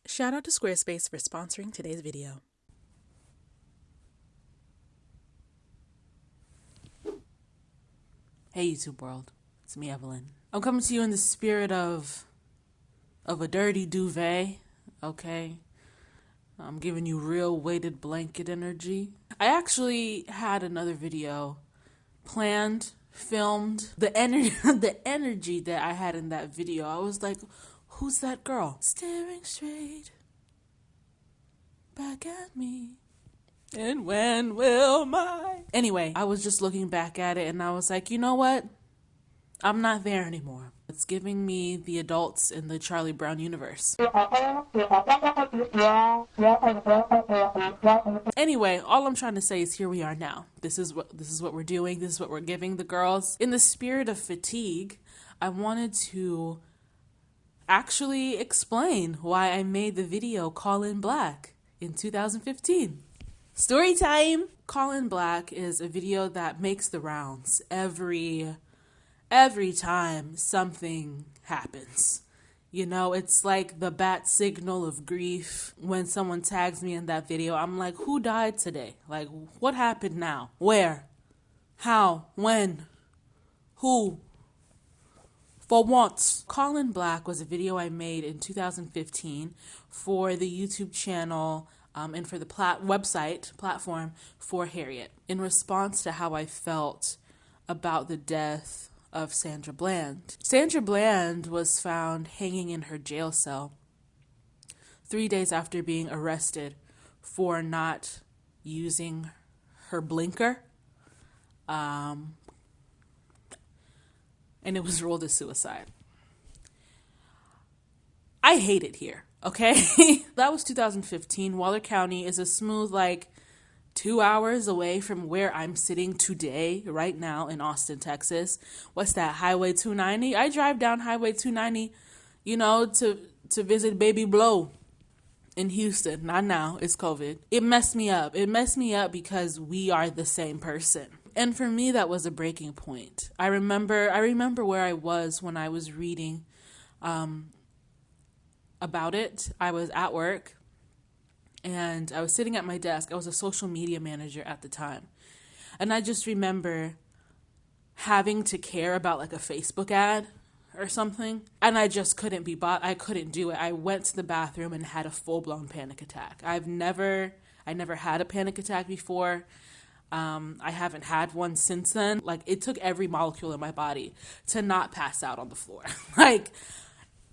Shout out to Squarespace for sponsoring today's video. Hey YouTube world, it's me Evelyn. I'm coming to you in the spirit of a dirty duvet, okay? I'm giving you real weighted blanket energy. I actually had another video planned, filmed. The energy that I had in that video, I was like, who's that girl? Staring straight back at me. And when will my... Anyway, I was just looking back at it and I was like, you know what? I'm not there anymore. It's giving me the adults in the Charlie Brown universe. Anyway, all I'm trying to say is here we are now. This is what we're doing. This is what we're giving the girls. In the spirit of fatigue, I wanted to actually explain why I made the video Call in Black in 2015. Story time! Call in Black is a video that makes the rounds every time something happens. You know, it's like the bat signal of grief. When someone tags me in that video, I'm like, who died today? Like, what happened now? Where? How? When? Who? For once. Call in Black was a video I made in 2015 for the YouTube channel and for the platform for Harriet, in response to how I felt about the death of Sandra Bland. Sandra Bland was found hanging in her jail cell 3 days after being arrested for not using her blinker. And it was ruled as suicide. I hate it here, okay? That was 2015. Waller County is a smooth, 2 hours away from where I'm sitting today, right now in Austin, Texas. What's that, Highway 290? I drive down Highway 290, to visit Baby Blow in Houston. Not now, it's COVID. It messed me up. It messed me up because we are the same person. And for me, that was a breaking point. I remember where I was when I was reading about it. I was at work and I was sitting at my desk. I was a social media manager at the time. And I just remember having to care about a Facebook ad or something. And I just couldn't be bought. I couldn't do it. I went to the bathroom and had a full-blown panic attack. I never had a panic attack before. I haven't had one since then. It took every molecule in my body to not pass out on the floor.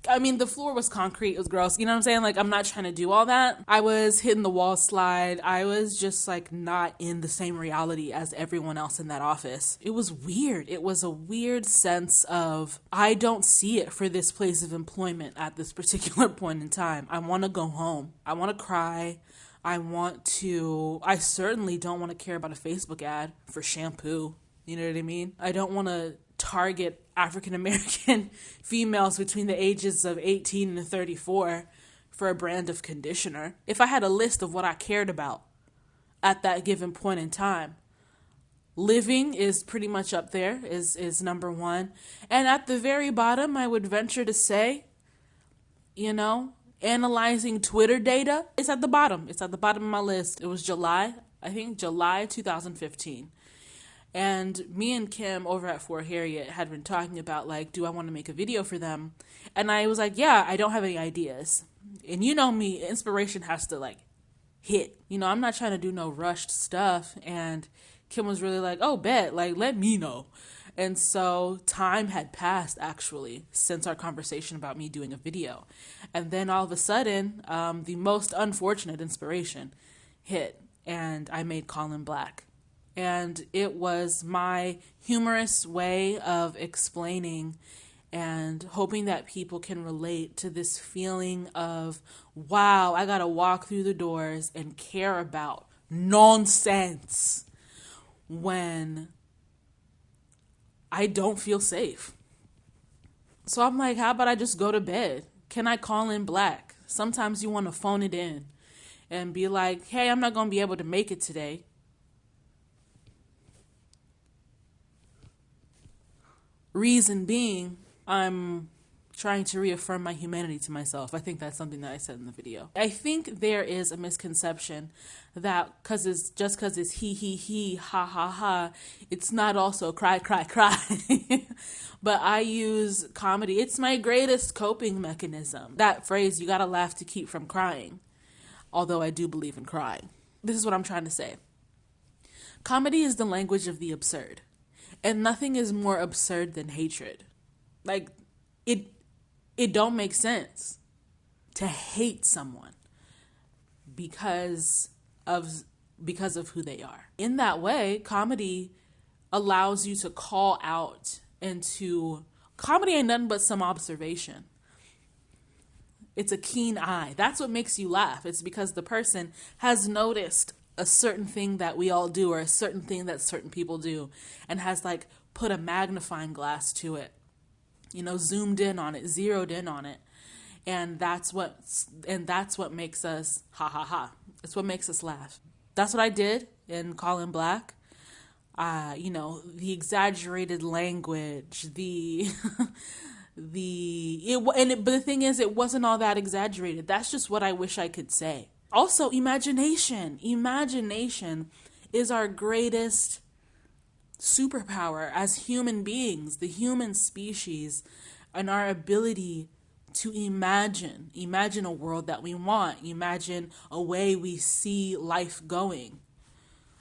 The floor was concrete. It was gross. You know what I'm saying? I'm not trying to do all that. I was hitting the wall slide. I was just not in the same reality as everyone else in that office. It was weird. It was a weird sense of, I don't see it for this place of employment at this particular point in time. I want to go home. I want to cry. I certainly don't want to care about a Facebook ad for shampoo. You know what I mean? I don't want to target African American females between the ages of 18 and 34 for a brand of conditioner. If I had a list of what I cared about at that given point in time, living is pretty much up there, is number one. And at the very bottom, I would venture to say, analyzing Twitter data is at the bottom. It's at the bottom of my list. It was July 2015. And me and Kim over at For Harriet had been talking about, do I want to make a video for them? And I was like, yeah, I don't have any ideas. And you know me, inspiration has to, hit. I'm not trying to do no rushed stuff. And Kim was really like, oh, bet, let me know. And so time had passed, actually, since our conversation about me doing a video. And then all of a sudden, the most unfortunate inspiration hit, and I made Call in Black. And it was my humorous way of explaining and hoping that people can relate to this feeling of, wow, I gotta walk through the doors and care about nonsense when I don't feel safe. So I'm like, how about I just go to bed? Can I call in black? Sometimes you want to phone it in and be like, hey, I'm not going to be able to make it today. Reason being, I'm trying to reaffirm my humanity to myself. I think that's something that I said in the video. I think there is a misconception that because it's he, ha, ha, ha, it's not also cry, cry, cry. But I use comedy. It's my greatest coping mechanism. That phrase, you gotta laugh to keep from crying. Although I do believe in crying. This is what I'm trying to say. Comedy is the language of the absurd. And nothing is more absurd than hatred. Like, it don't make sense to hate someone because of who they are. In that way, comedy allows you to call out comedy ain't nothing but some observation. It's a keen eye. That's what makes you laugh. It's because the person has noticed a certain thing that we all do, or a certain thing that certain people do, and has like put a magnifying glass to it, zoomed in on it, zeroed in on it. And that's what makes us ha ha ha. It's what makes us laugh. That's what I did in Colin Black. The exaggerated language, but the thing is, it wasn't all that exaggerated. That's just what I wish I could say. Also, imagination is our greatest superpower as human beings, the human species, and our ability to imagine a world that we want, imagine a way we see life going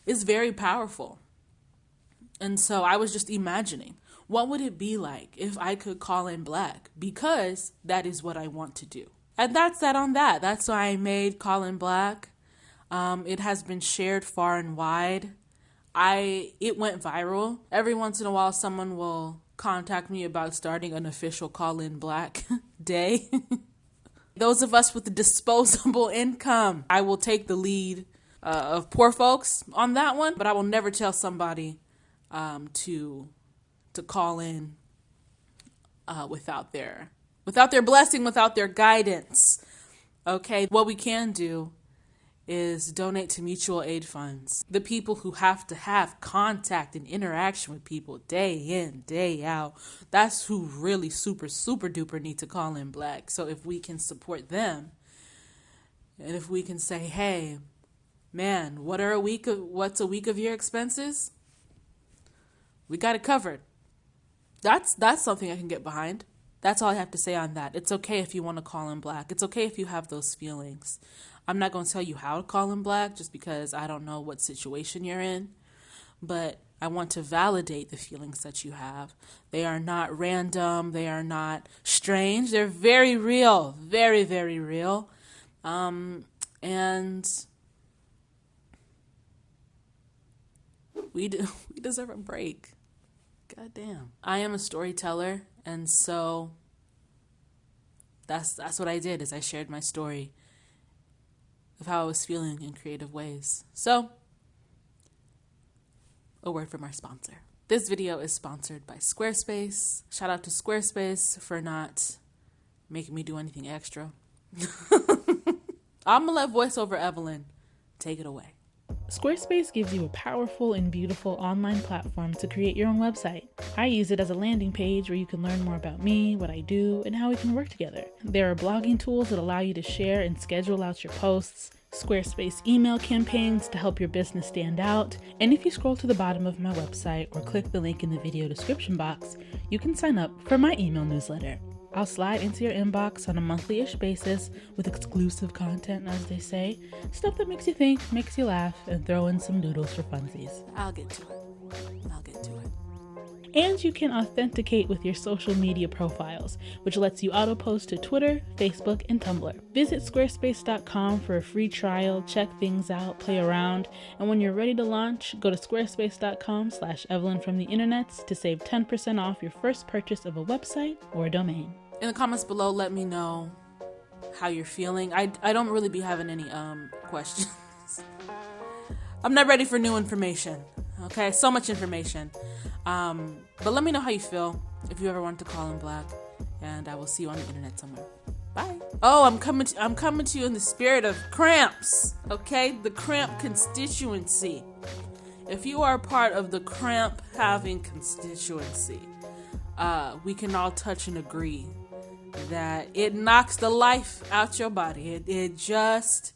is very powerful. And so I was just imagining, what would it be like if I could call in black? Because that is what I want to do. And that's that on that. That's why I made Colin Black. It has been shared far and wide. It went viral. Every once in a while, someone will contact me about starting an official Colin Black day. Those of us with the disposable income, I will take the lead of poor folks on that one, but I will never tell somebody to call in without their blessing, without their guidance. Okay, what we can do is donate to mutual aid funds. The people who have to have contact and interaction with people day in, day out, that's who really super, super duper need to call in black. So if we can support them, and if we can say, hey, man, what's a week of your expenses? We got it covered. That's something I can get behind. That's all I have to say on that. It's okay if you want to call in black. It's okay if you have those feelings. I'm not going to tell you how to call in black just because I don't know what situation you're in. But I want to validate the feelings that you have. They are not random. They are not strange. They're very real. Very, very real. And we deserve a break. God damn. I am a storyteller, and so that's what I did, is I shared my story of how I was feeling in creative ways. So, a word from our sponsor. This video is sponsored by Squarespace. Shout out to Squarespace for not making me do anything extra. I'm gonna let voiceover Evelyn take it away. Squarespace gives you a powerful and beautiful online platform to create your own website. I use it as a landing page where you can learn more about me, what I do, and how we can work together. There are blogging tools that allow you to share and schedule out your posts, Squarespace email campaigns to help your business stand out, and if you scroll to the bottom of my website or click the link in the video description box, you can sign up for my email newsletter. I'll slide into your inbox on a monthly-ish basis with exclusive content, as they say. Stuff that makes you think, makes you laugh, and throw in some doodles for funsies. I'll get to it. And you can authenticate with your social media profiles, which lets you auto-post to Twitter, Facebook, and Tumblr. Visit squarespace.com for a free trial, check things out, play around, and when you're ready to launch, go to squarespace.com/Evelyn from the internets to save 10% off your first purchase of a website or a domain. In the comments below, let me know how you're feeling. I don't really be having any questions. I'm not ready for new information. Okay, so much information. But let me know how you feel if you ever want to call in black, and I will see you on the internet somewhere. Bye. Oh, I'm coming to you in the spirit of cramps. Okay, the cramp constituency. If you are part of the cramp having constituency, we can all touch and agree that it knocks the life out your body. It just